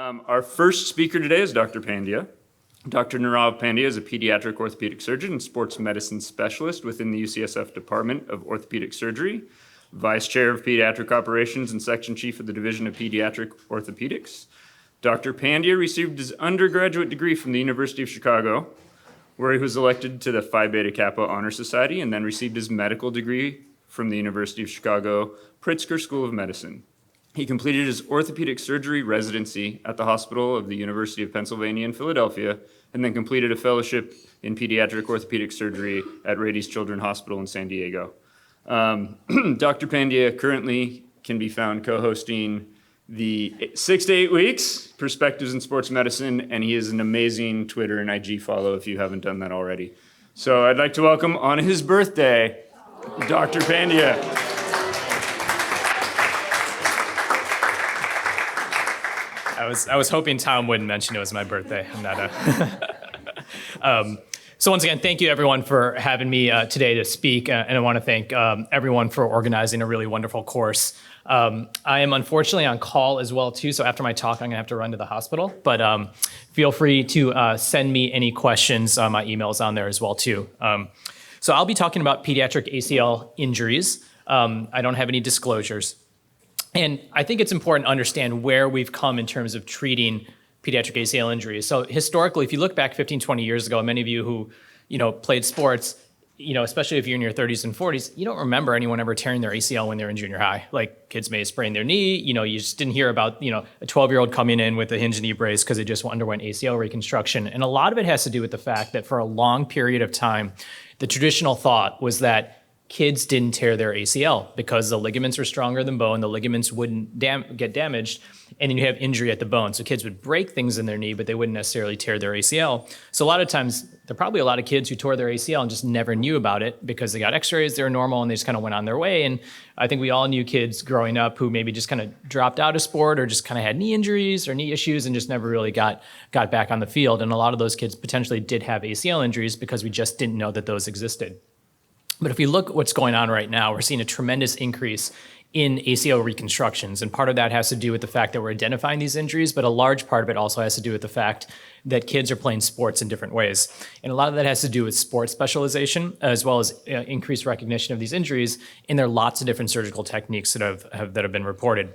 Our first speaker today is Dr. Pandya. Dr. Nirav Pandya is a pediatric orthopedic surgeon and sports medicine specialist within the UCSF Department of Orthopedic Surgery, vice chair of pediatric operations and section chief of the Division of Pediatric Orthopedics. Dr. Pandya received his undergraduate degree from the University of Chicago, where he was elected to the Phi Beta Kappa Honor Society, and then received his medical degree from the University of Chicago Pritzker School of Medicine. He completed his orthopedic surgery residency at the Hospital of the University of Pennsylvania in Philadelphia, and then completed a fellowship in pediatric orthopedic surgery at Rady's Children's Hospital in San Diego. Dr. Pandya currently can be found co-hosting the 6 to 8 Weeks Perspectives in Sports Medicine, and he is an amazing Twitter and IG follow if you haven't done that already. So I'd like to welcome on his birthday, Dr. Pandya. I was hoping Tom wouldn't mention it was my birthday. I'm not So once again, thank you everyone for having me today to speak, and I want to thank everyone for organizing a really wonderful course. I am unfortunately on call as well too, so after my talk, I'm gonna have to run to the hospital. But feel free to send me any questions. My email's on there as well too. So I'll be talking about pediatric ACL injuries. I don't have any disclosures. And I think it's important to understand where we've come in terms of treating pediatric ACL injuries. So historically, if you look back 15, 20 years ago, many of you who, played sports, especially if you're in your 30s and 40s, you don't remember anyone ever tearing their ACL when they're in junior high. Like kids may sprain their knee, you just didn't hear about, a 12-year-old coming in with a hinge knee brace because they just underwent ACL reconstruction. And a lot of it has to do with the fact that for a long period of time, the traditional thought was that kids didn't tear their ACL because the ligaments were stronger than bone, the ligaments wouldn't get damaged, and then you have injury at the bone. So kids would break things in their knee, but they wouldn't necessarily tear their ACL. So a lot of times, there are probably a lot of kids who tore their ACL and just never knew about it because they got x-rays, they were normal, and they just kind of went on their way. And I think we all knew kids growing up who maybe just kind of dropped out of sport or just kind of had knee injuries or knee issues and just never really got back on the field. And a lot of those kids potentially did have ACL injuries because we just didn't know that those existed. But if we look at what's going on right now, we're seeing a tremendous increase in ACL reconstructions. And part of that has to do with the fact that we're identifying these injuries, but a large part of it also has to do with the fact that kids are playing sports in different ways. And a lot of that has to do with sport specialization, as well as increased recognition of these injuries. And there are lots of different surgical techniques that have been reported.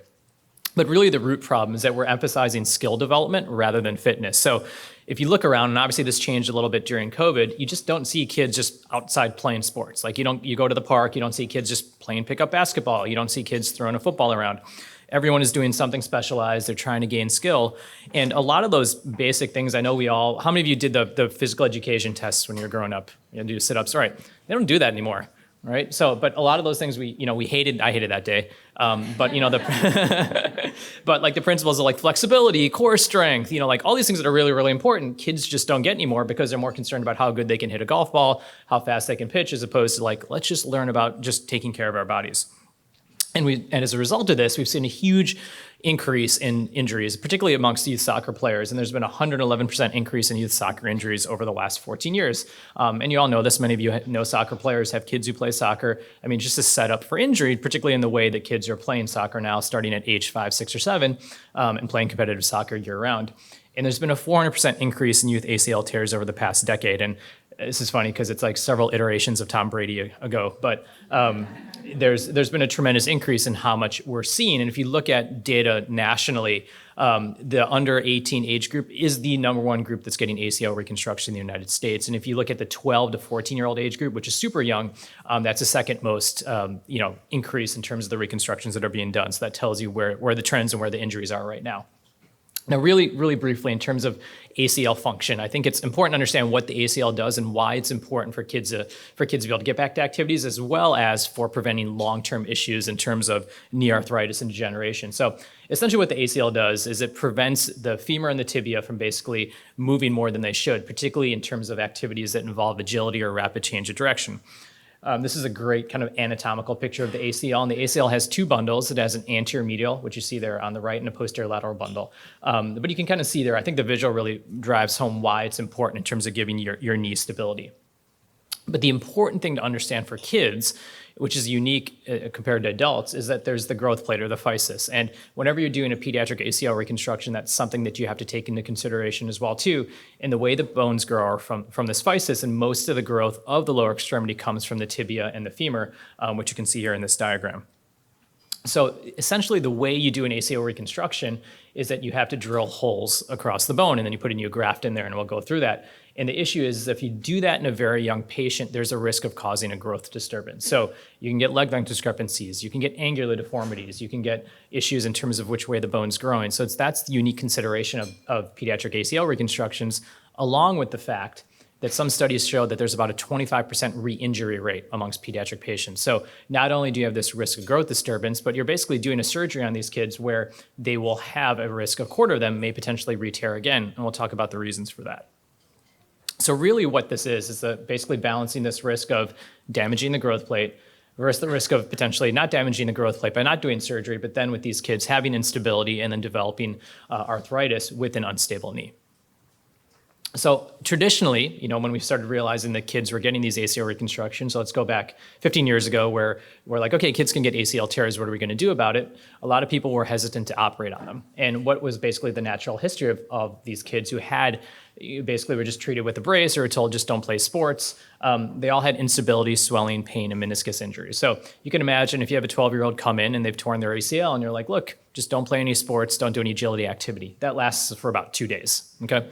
But really the root problem is that we're emphasizing skill development rather than fitness. So if you look around, and obviously this changed a little bit during COVID, you just don't see kids just outside playing sports. Like you go to the park, you don't see kids just playing pickup basketball. You don't see kids throwing a football around. Everyone is doing something specialized. They're trying to gain skill. And a lot of those basic things, I know how many of you did the physical education tests when you were growing up? Do sit-ups, right? They don't do that anymore. Right. So, but a lot of those things we hated. I hated that day. But but like the principles of like flexibility, core strength, like all these things that are really, really important, kids just don't get anymore because they're more concerned about how good they can hit a golf ball, how fast they can pitch, as opposed to like, let's just learn about just taking care of our bodies. And as a result of this, we've seen a huge increase in injuries, particularly amongst youth soccer players. And there's been a 111% increase in youth soccer injuries over the last 14 years. And you all know this, many of you know soccer players, have kids who play soccer. I mean, just a setup for injury, particularly in the way that kids are playing soccer now, starting at age 5, 6, or 7, and playing competitive soccer year round. And there's been a 400% increase in youth ACL tears over the past decade. And this is funny because it's like several iterations of Tom Brady ago, but there's been a tremendous increase in how much we're seeing. And if you look at data nationally, the under 18 age group is the number one group that's getting ACL reconstruction in the United States. And if you look at the 12 to 14-year-old age group, which is super young, that's the second most increase in terms of the reconstructions that are being done. So that tells you where the trends and where the injuries are right now. Now, really, really briefly, in terms of ACL function, I think it's important to understand what the ACL does and why it's important for kids to be able to get back to activities, as well as for preventing long-term issues in terms of knee arthritis and degeneration. So essentially what the ACL does is it prevents the femur and the tibia from basically moving more than they should, particularly in terms of activities that involve agility or rapid change of direction. This is a great kind of anatomical picture of the ACL, and the ACL has two bundles. It has an anterior medial, which you see there on the right, and a posterior lateral bundle. But you can kind of see there, I think the visual really drives home why it's important in terms of giving your knee stability. But the important thing to understand for kids, which is unique compared to adults, is that there's the growth plate or the physis. And whenever you're doing a pediatric ACL reconstruction, that's something that you have to take into consideration as well too. And the way the bones grow are from this physis, and most of the growth of the lower extremity comes from the tibia and the femur, which you can see here in this diagram. So essentially the way you do an ACL reconstruction is that you have to drill holes across the bone, and then you put a new graft in there, and we'll go through that. And the issue is if you do that in a very young patient, there's a risk of causing a growth disturbance. So you can get leg length discrepancies, you can get angular deformities, you can get issues in terms of which way the bone's growing. So that's the unique consideration of pediatric ACL reconstructions, along with the fact that some studies show that there's about a 25% re-injury rate amongst pediatric patients. So not only do you have this risk of growth disturbance, but you're basically doing a surgery on these kids where they will have a risk, a quarter of them may potentially re-tear again, and we'll talk about the reasons for that. So really what this is basically balancing this risk of damaging the growth plate versus the risk of potentially not damaging the growth plate by not doing surgery, but then with these kids having instability and then developing arthritis with an unstable knee. So traditionally, when we started realizing that kids were getting these ACL reconstructions, so let's go back 15 years ago where we're like, okay, kids can get ACL tears, what are we going to do about it? A lot of people were hesitant to operate on them. And what was basically the natural history of these kids who had basically were just treated with a brace or were told just don't play sports. They all had instability, swelling, pain, and meniscus injuries. So you can imagine if you have a 12-year-old come in and they've torn their ACL and you're like, look, just don't play any sports, don't do any agility activity. That lasts for about 2 days, okay?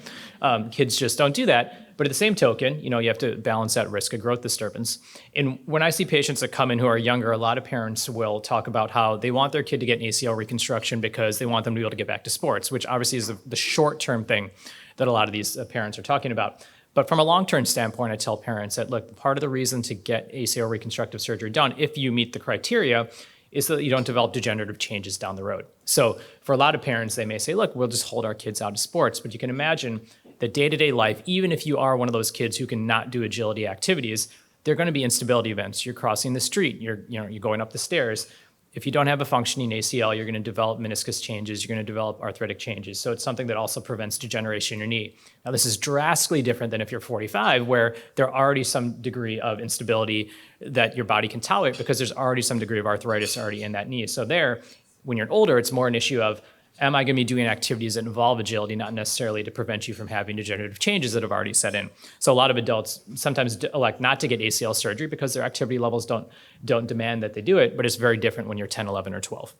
Kids just don't do that. But at the same token, you have to balance that risk of growth disturbance. And when I see patients that come in who are younger, a lot of parents will talk about how they want their kid to get an ACL reconstruction because they want them to be able to get back to sports, which obviously is the short-term thing that a lot of these parents are talking about. But from a long-term standpoint, I tell parents that, look, part of the reason to get ACL reconstructive surgery done, if you meet the criteria, is so that you don't develop degenerative changes down the road. So for a lot of parents, they may say, look, we'll just hold our kids out of sports. But you can imagine that day-to-day life, even if you are one of those kids who cannot do agility activities, there are going to be instability events. You're crossing the street, you're going up the stairs. If you don't have a functioning ACL, you're going to develop meniscus changes, you're going to develop arthritic changes. So it's something that also prevents degeneration in your knee. Now, this is drastically different than if you're 45, where there are already some degree of instability that your body can tolerate because there's already some degree of arthritis already in that knee. So there, when you're older, it's more an issue of, am I going to be doing activities that involve agility, not necessarily to prevent you from having degenerative changes that have already set in. So a lot of adults sometimes elect not to get ACL surgery because their activity levels don't demand that they do it, but it's very different when you're 10, 11, or 12.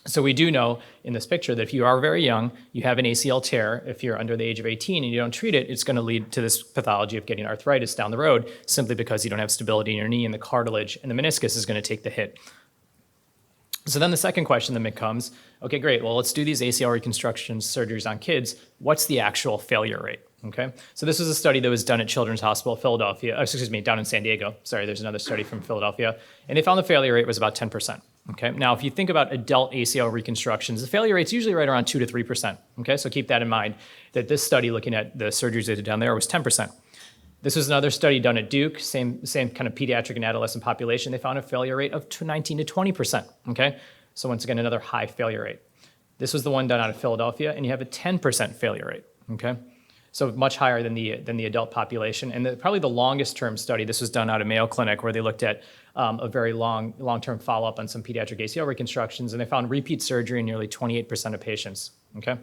So we do know in this picture that if you are very young, you have an ACL tear, if you're under the age of 18 and you don't treat it, it's going to lead to this pathology of getting arthritis down the road simply because you don't have stability in your knee and the cartilage and the meniscus is going to take the hit. So then the second question that becomes, okay, great, well, let's do these ACL reconstruction surgeries on kids. What's the actual failure rate? Okay, so this was a study that was done at Children's Hospital Philadelphia, down in San Diego. Sorry, there's another study from Philadelphia. And they found the failure rate was about 10%. Okay, now if you think about adult ACL reconstructions, the failure rate's usually right around 2 to 3%. Okay, so keep that in mind that this study looking at the surgeries they did down there was 10%. This was another study done at Duke, same kind of pediatric and adolescent population. They found a failure rate of 19 to 20%, okay? So once again, another high failure rate. This was the one done out of Philadelphia, and you have a 10% failure rate, okay? So much higher than the adult population. And probably the longest term study, this was done out of Mayo Clinic, where they looked at a very long-term follow-up on some pediatric ACL reconstructions, and they found repeat surgery in nearly 28% of patients, okay?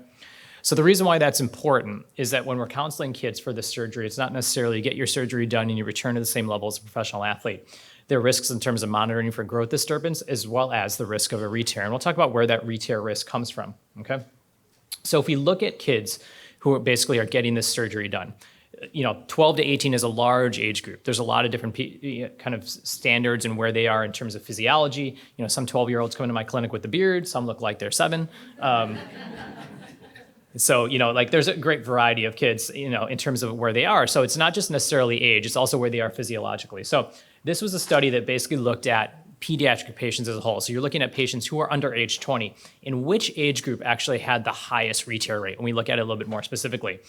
So the reason why that's important is that when we're counseling kids for this surgery, it's not necessarily you get your surgery done and you return to the same level as a professional athlete. There are risks in terms of monitoring for growth disturbance as well as the risk of a re-tear. And we'll talk about where that re-tear risk comes from, okay? So if we look at kids who basically are getting this surgery done, 12 to 18 is a large age group. There's a lot of different kind of standards and where they are in terms of physiology. Some 12-year-olds come into my clinic with the beard, some look like they're 7. So, there's a great variety of kids, in terms of where they are. So it's not just necessarily age, it's also where they are physiologically. So this was a study that basically looked at pediatric patients as a whole. So you're looking at patients who are under age 20, in which age group actually had the highest re-tear rate. And we look at it a little bit more specifically.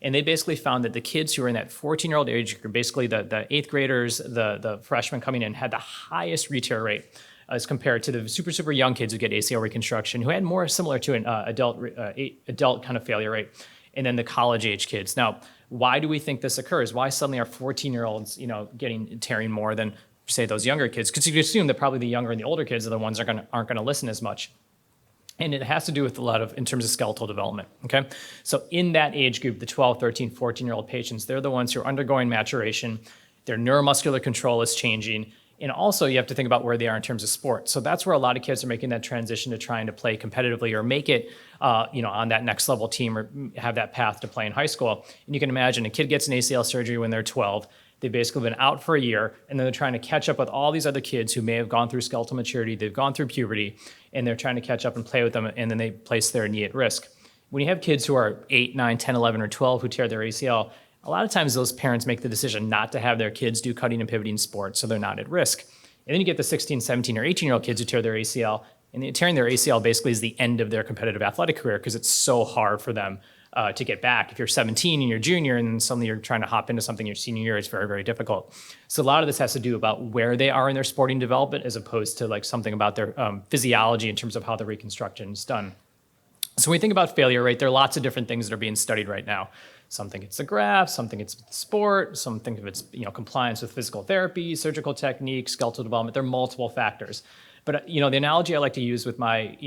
And they basically found that the kids who were in that 14-year-old age group, basically the 8th graders, the freshmen coming in, had the highest re-tear rate as compared to the super young kids who get ACL reconstruction, who had more similar to an adult kind of failure rate, and then the college age kids. Now, Why do we think this occurs? Why suddenly are 14-year-olds, tearing more than, say, those younger kids? Because you assume that probably the younger and the older kids are the ones that aren't going to listen as much. And it has to do with in terms of skeletal development, okay? So in that age group, the 12, 13, 14-year-old patients, they're the ones who are undergoing maturation. Their neuromuscular control is changing. And also you have to think about where they are in terms of sport. So that's where a lot of kids are making that transition to trying to play competitively or make it, on that next level team or have that path to play in high school. And you can imagine a kid gets an ACL surgery when they're 12. They've basically been out for a year, and then they're trying to catch up with all these other kids who may have gone through skeletal maturity, they've gone through puberty, and they're trying to catch up and play with them, and then they place their knee at risk. When you have kids who are 8, 9, 10, 11, or 12 who tear their ACL, a lot of times those parents make the decision not to have their kids do cutting and pivoting sports, so they're not at risk. And then you get the 16, 17, or 18-year-old kids who tear their ACL, and tearing their ACL basically is the end of their competitive athletic career because it's so hard for them to get back. If you're 17 and you're junior and then suddenly you're trying to hop into something your senior year, it's very, very difficult. So a lot of this has to do about where they are in their sporting development as opposed to like something about their physiology in terms of how the reconstruction is done. So when we think about failure rate, there are lots of different things that are being studied right now. Some think it's the graft, some think it's sport, some think of it's compliance with physical therapy, surgical techniques, skeletal development. There are multiple factors. But the analogy I like to use with my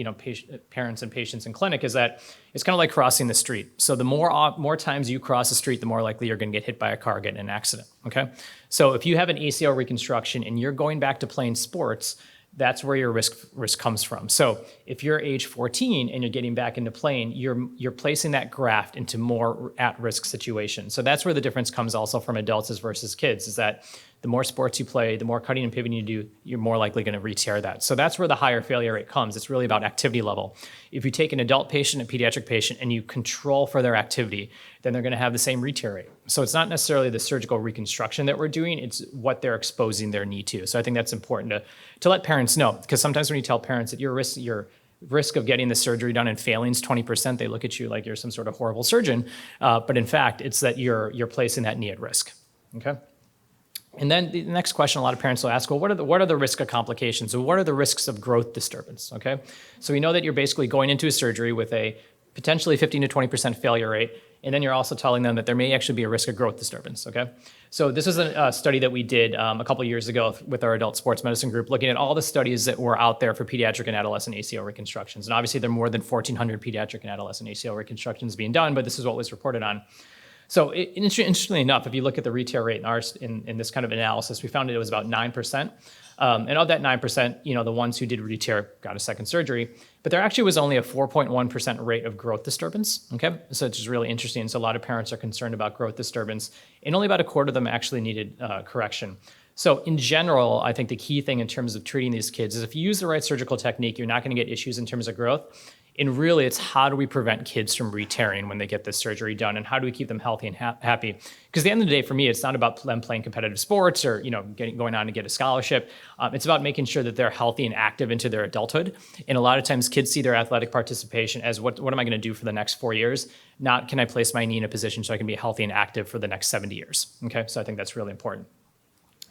parents and patients in clinic is that it's kind of like crossing the street. So the more times you cross the street, the more likely you're going to get hit by a car, get in an accident. Okay, so if you have an ACL reconstruction and you're going back to playing sports, that's where your risk comes from. So if you're age 14 and you're getting back into playing, you're placing that graft into more at-risk situations. So that's where the difference comes also from adults versus kids, is that the more sports you play, the more cutting and pivoting you do, you're more likely going to re-tear that. So that's where the higher failure rate comes. It's really about activity level. If you take an adult patient, a pediatric patient, and you control for their activity, then they're going to have the same re-tear rate. So it's not necessarily the surgical reconstruction that we're doing, it's what they're exposing their knee to. So I think that's important to let parents know, because sometimes when you tell parents that your risk of getting the surgery done and failing is 20%, they look at you like you're some sort of horrible surgeon. But in fact, it's that you're placing that knee at risk, okay? And then the next question a lot of parents will ask, well, what are the risk of complications? So what are the risks of growth disturbance, okay? So we know that you're basically going into a surgery with a potentially 15 to 20% failure rate, and then you're also telling them that there may actually be a risk of growth disturbance, okay? So this is a study that we did a couple of years ago with our adult sports medicine group, looking at all the studies that were out there for pediatric and adolescent ACL reconstructions. And obviously there are more than 1,400 pediatric and adolescent ACL reconstructions being done, but this is what was reported on. So interestingly enough, if you look at the re-tear rate in this kind of analysis, we found it was about 9%. And of that 9%, the ones who did re-tear got a second surgery, but there actually was only a 4.1% rate of growth disturbance, okay? So it's just really interesting. So a lot of parents are concerned about growth disturbance, and only about a quarter of them actually needed correction. So in general, I think the key thing in terms of treating these kids is if you use the right surgical technique, you're not going to get issues in terms of growth. And really, it's how do we prevent kids from re-tearing when they get this surgery done, and how do we keep them healthy and happy? Because at the end of the day, for me, it's not about them playing competitive sports or going on to get a scholarship. It's about making sure that they're healthy and active into their adulthood. And a lot of times, kids see their athletic participation as what am I going to do for the next 4 years? Not can I place my knee in a position so I can be healthy and active for the next 70 years. Okay, so I think that's really important.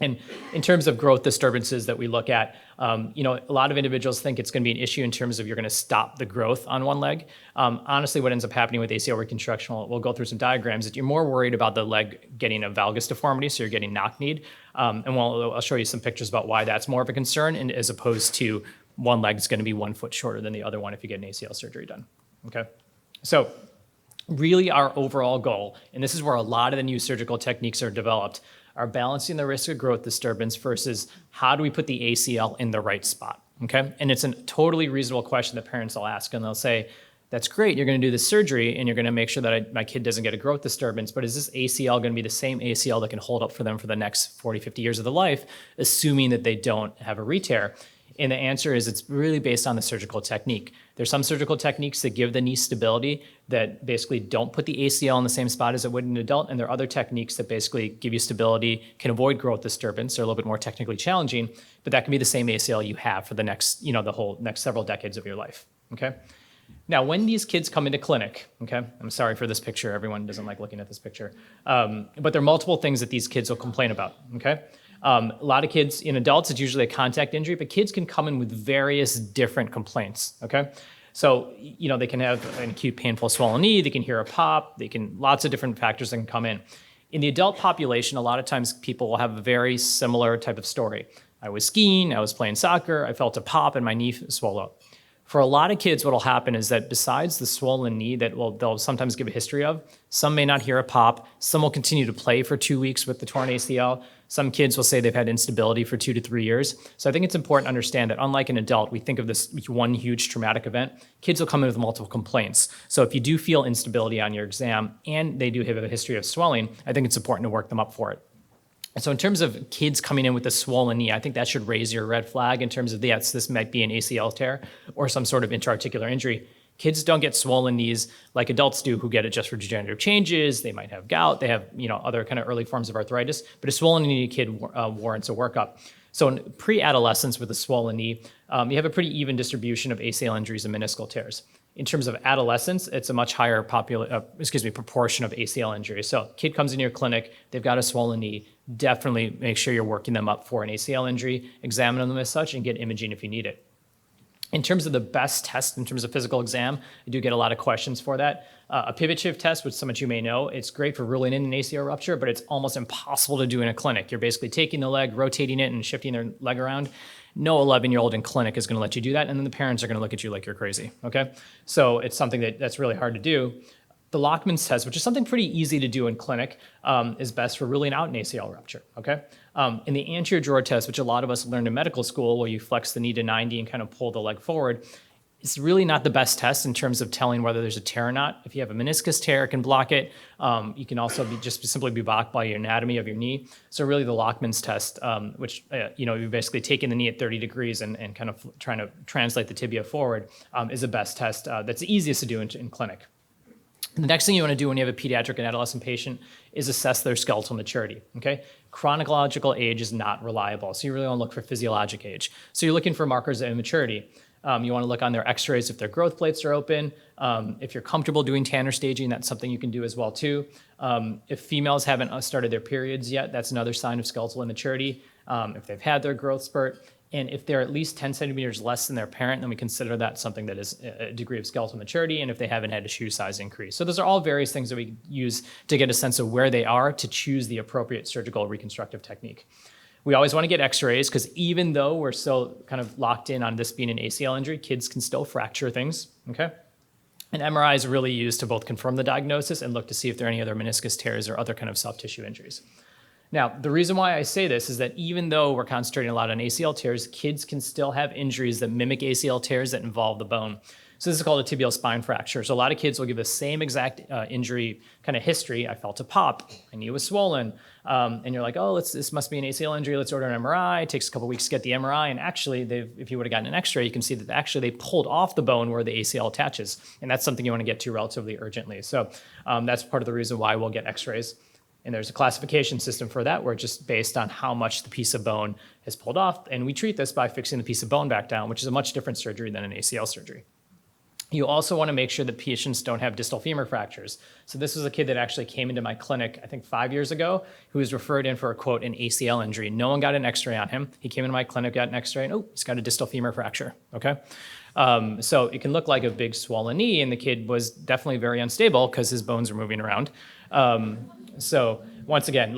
And in terms of growth disturbances that we look at, a lot of individuals think it's going to be an issue in terms of you're going to stop the growth on one leg. Honestly, what ends up happening with ACL reconstruction, we'll go through some diagrams, that you're more worried about the leg getting a valgus deformity, so you're getting knock-kneed. And I'll show you some pictures about why that's more of a concern, and as opposed to one leg is going to be 1 foot shorter than the other one if you get an ACL surgery done. Okay, so really our overall goal, and this is where a lot of the new surgical techniques are developed, are balancing the risk of growth disturbance versus how do we put the ACL in the right spot, okay? And it's a totally reasonable question that parents will ask, and they'll say, that's great, you're gonna do this surgery and you're gonna make sure that my kid doesn't get a growth disturbance, but is this ACL gonna be the same ACL that can hold up for them for the next 40, 50 years of their life, assuming that they don't have a re-tear? And the answer is it's really based on the surgical technique. There's some surgical techniques that give the knee stability that basically don't put the ACL in the same spot as it would in an adult, and there are other techniques that basically give you stability, can avoid growth disturbance. They're a little bit more technically challenging, but that can be the same ACL you have for the next, the whole next several decades of your life, okay? Now, when these kids come into clinic, okay, I'm sorry for this picture, everyone doesn't like looking at this picture, but there are multiple things that these kids will complain about, okay? A lot of kids, in adults, it's usually a contact injury, but kids can come in with various different complaints, okay? So, they can have an acute painful swollen knee, they can hear a pop, lots of different factors that can come in. In the adult population, a lot of times people will have a very similar type of story. I was skiing, I was playing soccer, I felt a pop and my knee swelled up. For a lot of kids, what will happen is that besides the swollen knee that they'll sometimes give a history of, some may not hear a pop, some will continue to play for 2 weeks with the torn ACL. Some kids will say they've had instability for 2 to 3 years. So I think it's important to understand that unlike an adult, we think of this one huge traumatic event, kids will come in with multiple complaints. So if you do feel instability on your exam and they do have a history of swelling, I think it's important to work them up for it. So in terms of kids coming in with a swollen knee, I think that should raise your red flag in terms of, yes, this might be an ACL tear or some sort of intra-articular injury. Kids don't get swollen knees like adults do who get it just for degenerative changes. They might have gout. They have other kind of early forms of arthritis. But a swollen knee kid warrants a workup. So in pre-adolescence with a swollen knee, you have a pretty even distribution of ACL injuries and meniscal tears. In terms of adolescence, it's a much higher proportion of ACL injuries. So kid comes into your clinic, they've got a swollen knee, definitely make sure you're working them up for an ACL injury, examine them as such, and get imaging if you need it. In terms of the best test in terms of physical exam, I do get a lot of questions for that. A pivot shift test, which some of you may know, it's great for ruling in an ACL rupture, but it's almost impossible to do in a clinic. You're basically taking the leg, rotating it, and shifting their leg around. No 11-year-old in clinic is going to let you do that, and then the parents are going to look at you like you're crazy, okay? So it's something that's really hard to do. The Lachman's test, which is something pretty easy to do in clinic, is best for ruling out an ACL rupture, okay? In the anterior drawer test, which a lot of us learned in medical school, where you flex the knee to 90 and kind of pull the leg forward, it's really not the best test in terms of telling whether there's a tear or not. If you have a meniscus tear, it can block it. You can also simply be blocked by your anatomy of your knee. So really the Lachman's test, which you're basically taking the knee at 30 degrees and kind of trying to translate the tibia forward, is the best test that's the easiest to do in clinic. The next thing you want to do when you have a pediatric and adolescent patient is assess their skeletal maturity, okay? Chronological age is not reliable, so you really want to look for physiologic age. So you're looking for markers of immaturity. You want to look on their x-rays if their growth plates are open. If you're comfortable doing Tanner staging, that's something you can do as well too. If females haven't started their periods yet, that's another sign of skeletal immaturity. If they've had their growth spurt, and if they're at least 10 centimeters less than their parent, then we consider that something that is a degree of skeletal maturity, and if they haven't had a shoe size increase. So those are all various things that we use to get a sense of where they are to choose the appropriate surgical reconstructive technique. We always want to get x-rays because even though we're so kind of locked in on this being an ACL injury, kids can still fracture things, okay? And MRI is really used to both confirm the diagnosis and look to see if there are any other meniscus tears or other kind of soft tissue injuries. Now, the reason why I say this is that even though we're concentrating a lot on ACL tears, kids can still have injuries that mimic ACL tears that involve the bone. So this is called a tibial spine fracture. So a lot of kids will give the same exact injury kind of history. I felt a pop, my knee was swollen, and you're like, oh, this must be an ACL injury, let's order an MRI. It takes a couple weeks to get the MRI, and actually, if you would have gotten an x-ray, you can see that actually they pulled off the bone where the ACL attaches, and that's something you want to get to relatively urgently. So that's part of the reason why we'll get x-rays. And there's a classification system for that where it's just based on how much the piece of bone has pulled off. And we treat this by fixing the piece of bone back down, which is a much different surgery than an ACL surgery. You also want to make sure that patients don't have distal femur fractures. So this was a kid that actually came into my clinic, I think 5 years ago, who was referred in for a, quote, an ACL injury. No one got an x-ray on him. He came into my clinic, got an x-ray, and he's got a distal femur fracture, okay? So it can look like a big swollen knee, and the kid was definitely very unstable because his bones are moving around. So once again,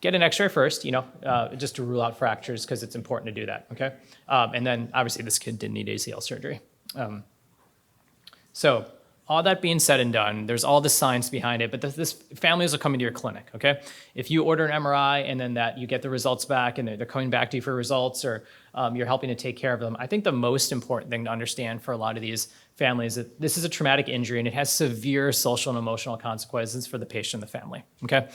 get an x-ray first, just to rule out fractures because it's important to do that, okay? And then obviously this kid didn't need ACL surgery. So all that being said and done, there's all the science behind it, but this families will come into your clinic, okay? If you order an MRI and then that you get the results back and they're coming back to you for results or you're helping to take care of them, I think the most important thing to understand for a lot of these families is that this is a traumatic injury and it has severe social and emotional consequences for the patient and the family, okay?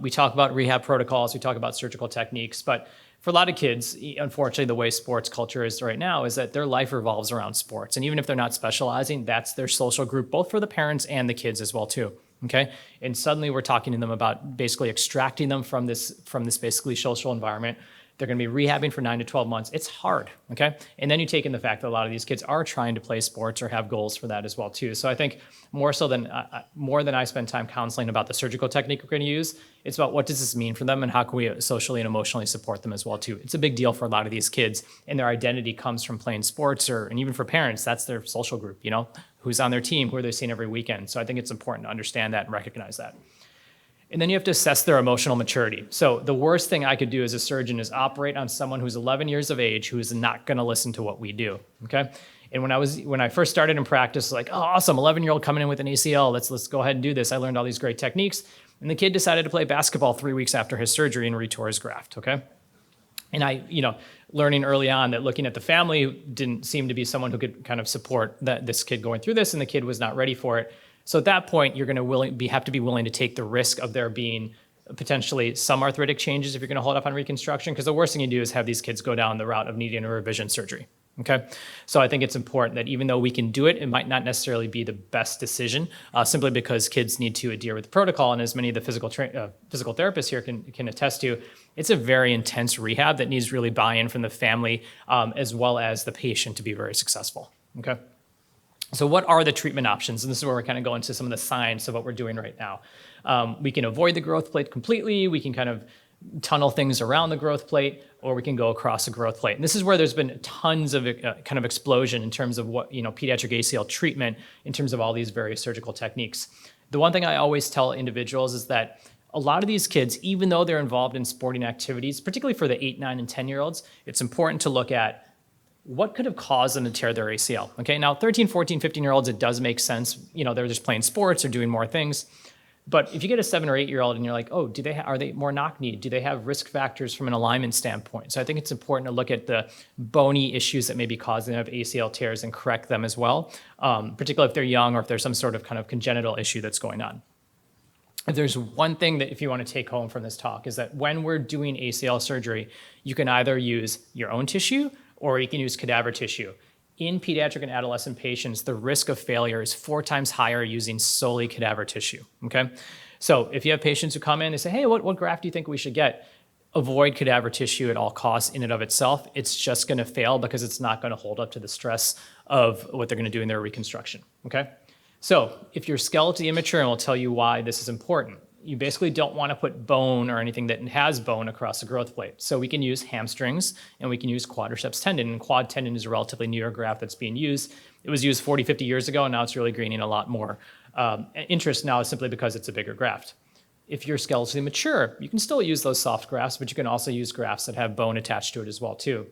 We talk about rehab protocols, we talk about surgical techniques, but for a lot of kids, unfortunately, the way sports culture is right now is that their life revolves around sports. And even if they're not specializing, that's their social group, both for the parents and the kids as well, too, okay? And suddenly we're talking to them about basically extracting them from this basically social environment. They're going to be rehabbing for 9 to 12 months. It's hard, okay? And then you take in the fact that a lot of these kids are trying to play sports or have goals for that as well too. So I think more than I spend time counseling about the surgical technique we're going to use, it's about what does this mean for them and how can we socially and emotionally support them as well too. It's a big deal for a lot of these kids, and their identity comes from playing sports, and even for parents, that's their social group, who's on their team, who are they seeing every weekend. So I think it's important to understand that and recognize that. And then you have to assess their emotional maturity. So the worst thing I could do as a surgeon is operate on someone who's 11 years of age who is not going to listen to what we do, okay? And when I first started in practice, like, oh, awesome, 11-year-old coming in with an ACL, let's go ahead and do this. I learned all these great techniques. And the kid decided to play basketball 3 weeks after his surgery and retore his graft, okay? And I, learning early on that looking at the family didn't seem to be someone who could kind of support this kid going through this, and the kid was not ready for it. So at that point, you're going to have to be willing to take the risk of there being potentially some arthritic changes if you're going to hold up on reconstruction, because the worst thing you do is have these kids go down the route of needing a revision surgery. Okay, so I think it's important that even though we can do it, it might not necessarily be the best decision, simply because kids need to adhere with the protocol. And as many of the physical therapists here can attest to, it's a very intense rehab that needs really buy-in from the family as well as the patient to be very successful. Okay. So what are the treatment options? And this is where we're kind of going to some of the science of what we're doing right now. We can avoid the growth plate completely. We can kind of tunnel things around the growth plate, or we can go across the growth plate. And this is where there's been tons of kind of explosion in terms of what, pediatric ACL treatment in terms of all these various surgical techniques. The one thing I always tell individuals is that a lot of these kids, even though they're involved in sporting activities, particularly for the 8, 9, and 10-year-olds, it's important to look at what could have caused them to tear their ACL. Okay, now 13, 14, 15-year-olds, it does make sense. They're just playing sports or doing more things. But if you get a 7 or 8-year-old and you're like, oh, are they more knock-kneed? Do they have risk factors from an alignment standpoint? So I think it's important to look at the bony issues that may be causing them to have ACL tears and correct them as well, particularly if they're young or if there's some sort of kind of congenital issue that's going on. If there's one thing that if you want to take home from this talk is that when we're doing ACL surgery, you can either use your own tissue or you can use cadaver tissue. In pediatric and adolescent patients, the risk of failure is 4 times higher using solely cadaver tissue, okay? So if you have patients who come in and say, hey, what graft do you think we should get? Avoid cadaver tissue at all costs in and of itself. It's just gonna fail because it's not gonna hold up to the stress of what they're gonna do in their reconstruction, okay? So if you're skeletally immature, and we'll tell you why this is important, you basically don't want to put bone or anything that has bone across the growth plate. So we can use hamstrings and we can use quadriceps tendon. And quad tendon is a relatively newer graft that's being used. It was used 40, 50 years ago, and now it's really gaining a lot more interest now simply because it's a bigger graft. If you're skeletally mature, you can still use those soft grafts, but you can also use grafts that have bone attached to it as well too.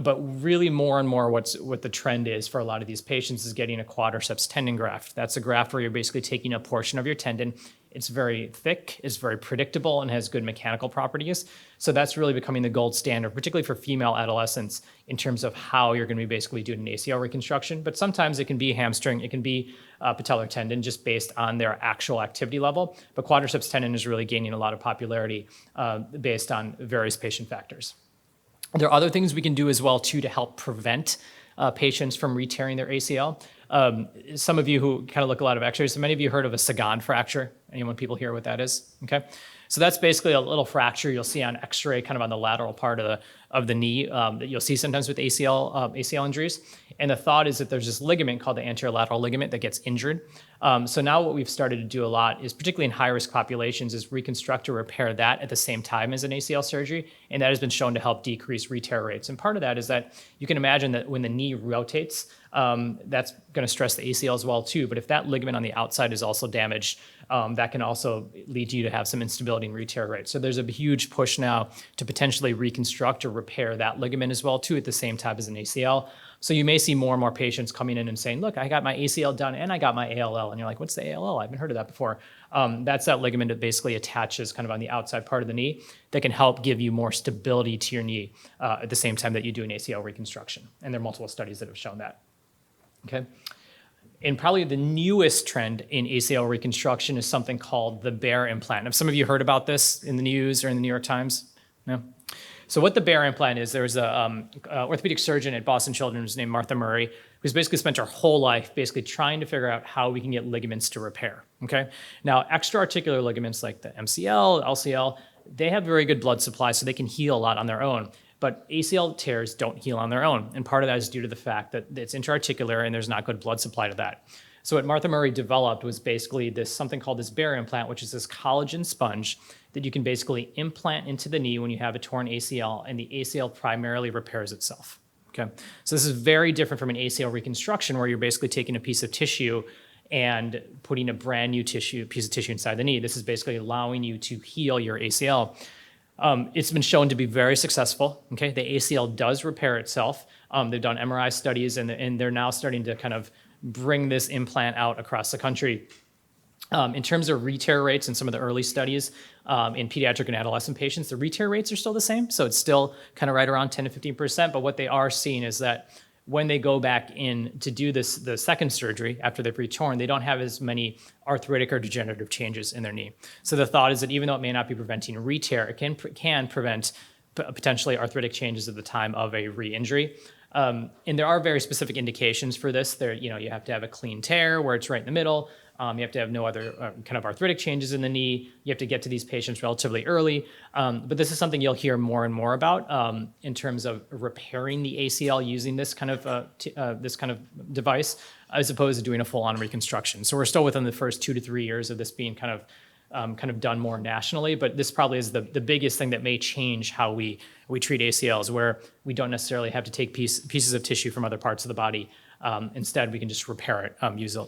But really more and more what the trend is for a lot of these patients is getting a quadriceps tendon graft. That's a graft where you're basically taking a portion of your tendon. It's very thick, it's very predictable, and has good mechanical properties. So that's really becoming the gold standard, particularly for female adolescents in terms of how you're going to be basically doing an ACL reconstruction. But sometimes it can be hamstring, it can be patellar tendon just based on their actual activity level. But quadriceps tendon is really gaining a lot of popularity based on various patient factors. There are other things we can do as well too to help prevent patients from re-tearing their ACL. Some of you who kind of look a lot of x-rays, so many of you heard of a Sagan fracture. Anyone, people hear what that is? Okay. So that's basically a little fracture you'll see on x-ray kind of on the lateral part of the knee that you'll see sometimes with ACL injuries. And the thought is that there's this ligament called the anterolateral ligament that gets injured. So now what we've started to do a lot is, particularly in high-risk populations, is reconstruct or repair that at the same time as an ACL surgery. And that has been shown to help decrease re-tear rates. And part of that is that you can imagine that when the knee rotates, that's going to stress the ACL as well too. But if that ligament on the outside is also damaged, that can also lead you to have some instability in re-tear rates. So there's a huge push now to potentially reconstruct or repair that ligament as well too at the same time as an ACL. So you may see more and more patients coming in and saying, look, I got my ACL done and I got my ALL. And you're like, what's the ALL? I haven't heard of that before. That's that ligament that basically attaches kind of on the outside part of the knee that can help give you more stability to your knee at the same time that you do an ACL reconstruction. And there are multiple studies that have shown that. Okay. And probably the newest trend in ACL reconstruction is something called the Bear implant. Have some of you heard about this in the news or in the New York Times? No? So what the Bear implant is, there's a orthopedic surgeon at Boston Children's named Martha Murray, who's basically spent her whole life basically trying to figure out how we can get ligaments to repair, okay? Now, extra-articular ligaments like the MCL, LCL, they have very good blood supply, so they can heal a lot on their own. But ACL tears don't heal on their own. And part of that is due to the fact that it's intra-articular and there's not good blood supply to that. So what Martha Murray developed was basically something called this barrier implant, which is this collagen sponge that you can basically implant into the knee when you have a torn ACL, and the ACL primarily repairs itself. Okay, so this is very different from an ACL reconstruction, where you're basically taking a piece of tissue and putting a brand new piece of tissue inside the knee. This is basically allowing you to heal your ACL. It's been shown to be very successful. Okay, the ACL does repair itself. They've done MRI studies, and they're now starting to kind of bring this implant out across the country. In terms of re-tear rates in some of the early studies in pediatric and adolescent patients, the re-tear rates are still the same. So it's still kind of right around 10 to 15%. But what they are seeing is that when they go back in to do the second surgery after they've re-torn, they don't have as many arthritic or degenerative changes in their knee. So the thought is that even though it may not be preventing re-tear, it can prevent potentially arthritic changes at the time of a re-injury. And there are very specific indications for this. You have to have a clean tear where it's right in the middle. You have to have no other kind of arthritic changes in the knee. You have to get to these patients relatively early. But this is something you'll hear more and more about in terms of repairing the ACL using this kind of device, as opposed to doing a full-on reconstruction. So we're still within the first 2 to 3 years of this being kind of done more nationally. But this probably is the biggest thing that may change how we treat ACLs, where we don't necessarily have to take pieces of tissue from other parts of the body. Instead, we can just repair it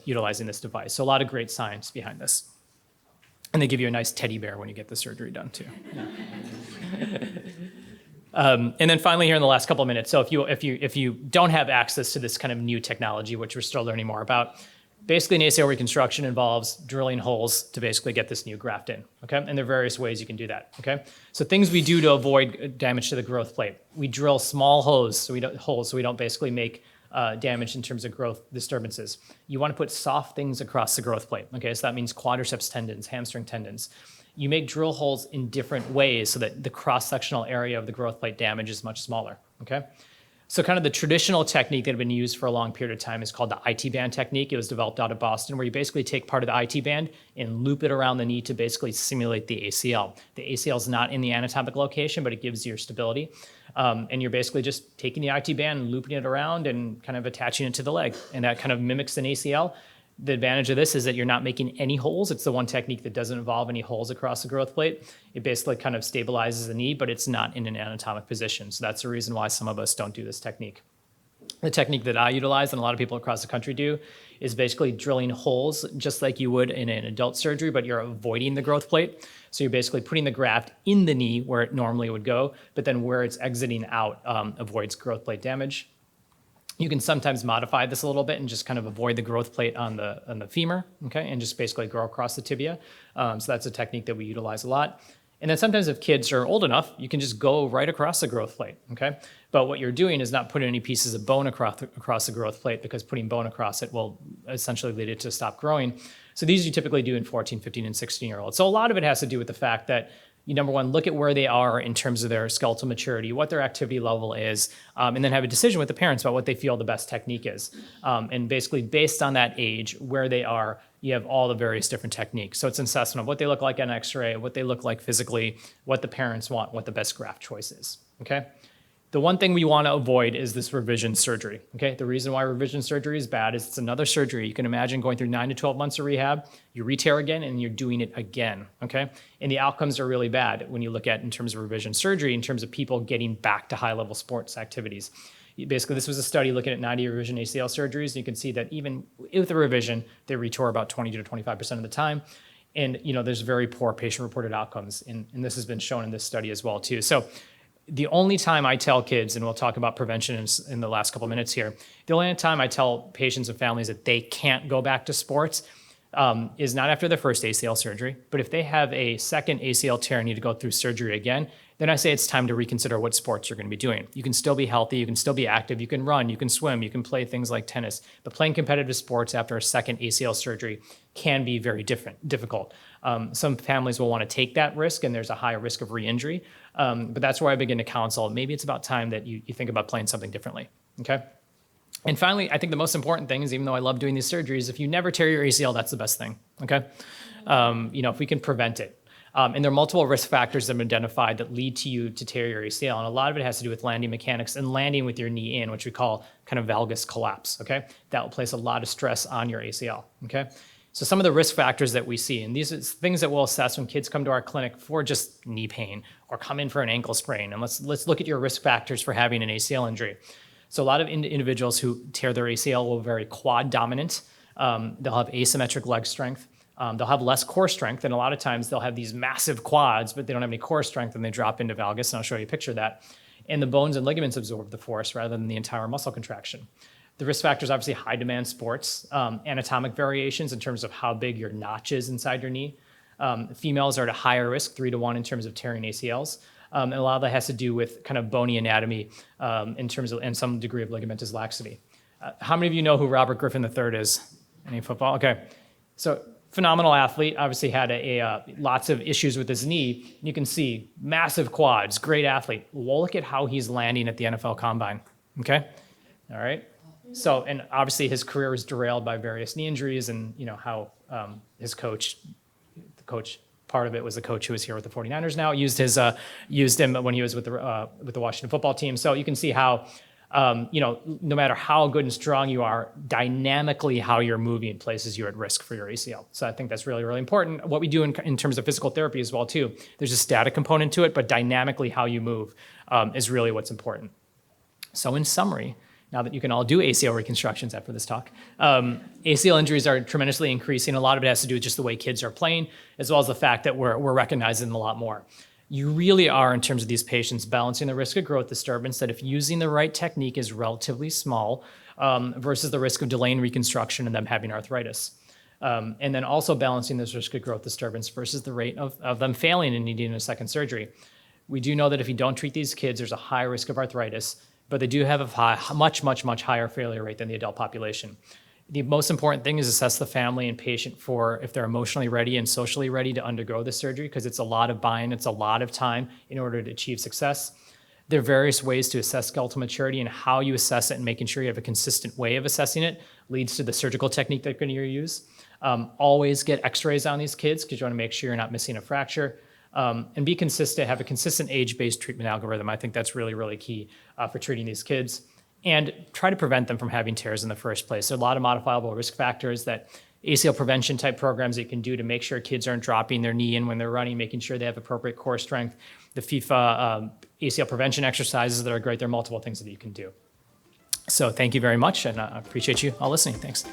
utilizing this device. So a lot of great science behind this. And they give you a nice teddy bear when you get the surgery done too. And then finally here in the last couple of minutes, so if you don't have access to this kind of new technology, which we're still learning more about, basically an ACL reconstruction involves drilling holes to basically get this new graft in, okay? And there are various ways you can do that, okay? So things we do to avoid damage to the growth plate. We drill small holes so we don't basically make damage in terms of growth disturbances. You want to put soft things across the growth plate, okay? So that means quadriceps tendons, hamstring tendons. You make drill holes in different ways so that the cross-sectional area of the growth plate damage is much smaller, okay? So kind of the traditional technique that had been used for a long period of time is called the IT band technique. It was developed out of Boston, where you basically take part of the IT band and loop it around the knee to basically simulate the ACL. The ACL is not in the anatomic location, but it gives you stability. And you're basically just taking the IT band and looping it around and kind of attaching it to the leg. And that kind of mimics an ACL. The advantage of this is that you're not making any holes. It's the one technique that doesn't involve any holes across the growth plate. It basically kind of stabilizes the knee, but it's not in an anatomic position. So that's the reason why some of us don't do this technique. The technique that I utilize and a lot of people across the country do is basically drilling holes just like you would in an adult surgery, but you're avoiding the growth plate. So you're basically putting the graft in the knee where it normally would go, but then where it's exiting out avoids growth plate damage. You can sometimes modify this a little bit and just kind of avoid the growth plate on the femur, okay, and just basically go across the tibia. So that's a technique that we utilize a lot. And then sometimes if kids are old enough, you can just go right across the growth plate, okay? But what you're doing is not putting any pieces of bone across the growth plate, because putting bone across it will essentially lead it to stop growing. So these you typically do in 14, 15, and 16-year-olds. So a lot of it has to do with the fact that you, number one, look at where they are in terms of their skeletal maturity, what their activity level is, and then have a decision with the parents about what they feel the best technique is. And basically, based on that age, where they are, you have all the various different techniques. So it's an assessment of what they look like on X-ray, what they look like physically, what the parents want, what the best graft choice is, okay? The one thing we want to avoid is this revision surgery, okay? The reason why revision surgery is bad is it's another surgery. You can imagine going through 9 to 12 months of rehab, you re-tear again, and you're doing it again, okay? And the outcomes are really bad when you look at in terms of revision surgery, in terms of people getting back to high-level sports activities. Basically, this was a study looking at 90 revision ACL surgeries, and you can see that even with the revision, they retore about 20 to 25% of the time. And there's very poor patient-reported outcomes, and this has been shown in this study as well, too. So the only time I tell kids, and we'll talk about prevention in the last couple of minutes here, the only time I tell patients and families that they can't go back to sports is not after their first ACL surgery, but if they have a second ACL tear and need to go through surgery again, then I say it's time to reconsider what sports you're going to be doing. You can still be healthy, you can still be active, you can run, you can swim, you can play things like tennis, but playing competitive sports after a second ACL surgery can be very difficult. Some families will want to take that risk, and there's a high risk of re-injury, but that's where I begin to counsel. Maybe it's about time that you think about playing something differently, okay? And finally, I think the most important thing is, even though I love doing these surgeries, if you never tear your ACL, that's the best thing, okay? If we can prevent it. And there are multiple risk factors that have been identified that lead to you to tear your ACL. And a lot of it has to do with landing mechanics and landing with your knee in, which we call kind of valgus collapse, okay? That will place a lot of stress on your ACL, okay? So some of the risk factors that we see, and these are things that we'll assess when kids come to our clinic for just knee pain or come in for an ankle sprain. And let's look at your risk factors for having an ACL injury. So a lot of individuals who tear their ACL will be very quad dominant. They'll have asymmetric leg strength. They'll have less core strength, and a lot of times they'll have these massive quads, but they don't have any core strength, and they drop into valgus, and I'll show you a picture of that. And the bones and ligaments absorb the force rather than the entire muscle contraction. The risk factors, obviously, high demand sports, anatomic variations in terms of how big your notch is inside your knee. Females are at a higher risk, 3-to-1 in terms of tearing ACLs. And a lot of that has to do with kind of bony anatomy in terms of, and some degree of ligamentous laxity. How many of you know who Robert Griffin III is? Any football? Okay. So phenomenal athlete, obviously had lots of issues with his knee. You can see massive quads, great athlete. Well, look at how he's landing at the NFL Combine, okay? All right. So, and obviously his career was derailed by various knee injuries and, you know, how his coach, part of it was the coach who was here with the 49ers now, used him when he was with the Washington football team. So you can see how, you know, no matter how good and strong you are, dynamically how you're moving places you at risk for your ACL. So I think that's really, really important. What we do in terms of physical therapy as well, too, there's a static component to it, but dynamically how you move is really what's important. So in summary, now that you can all do ACL reconstructions after this talk, ACL injuries are tremendously increasing. A lot of it has to do with just the way kids are playing, as well as the fact that we're recognizing them a lot more. You really are, in terms of these patients, balancing the risk of growth disturbance that if using the right technique is relatively small versus the risk of delaying reconstruction and them having arthritis. And then also balancing this risk of growth disturbance versus the rate of them failing and needing a second surgery. We do know that if you don't treat these kids, there's a high risk of arthritis, but they do have a much higher failure rate than the adult population. The most important thing is assess the family and patient for if they're emotionally ready and socially ready to undergo this surgery, because it's a lot of buy-in, it's a lot of time in order to achieve success. There are various ways to assess skeletal maturity, and how you assess it and making sure you have a consistent way of assessing it leads to the surgical technique that you're going to use. Always get x-rays on these kids because you want to make sure you're not missing a fracture. And be consistent, have a consistent age-based treatment algorithm. I think that's really, really key for treating these kids. And try to prevent them from having tears in the first place. There are a lot of modifiable risk factors that ACL prevention type programs that you can do to make sure kids aren't dropping their knee in when they're running, making sure they have appropriate core strength. The FIFA ACL prevention exercises that are great. There are multiple things that you can do. So thank you very much, and I appreciate you all listening. Thanks.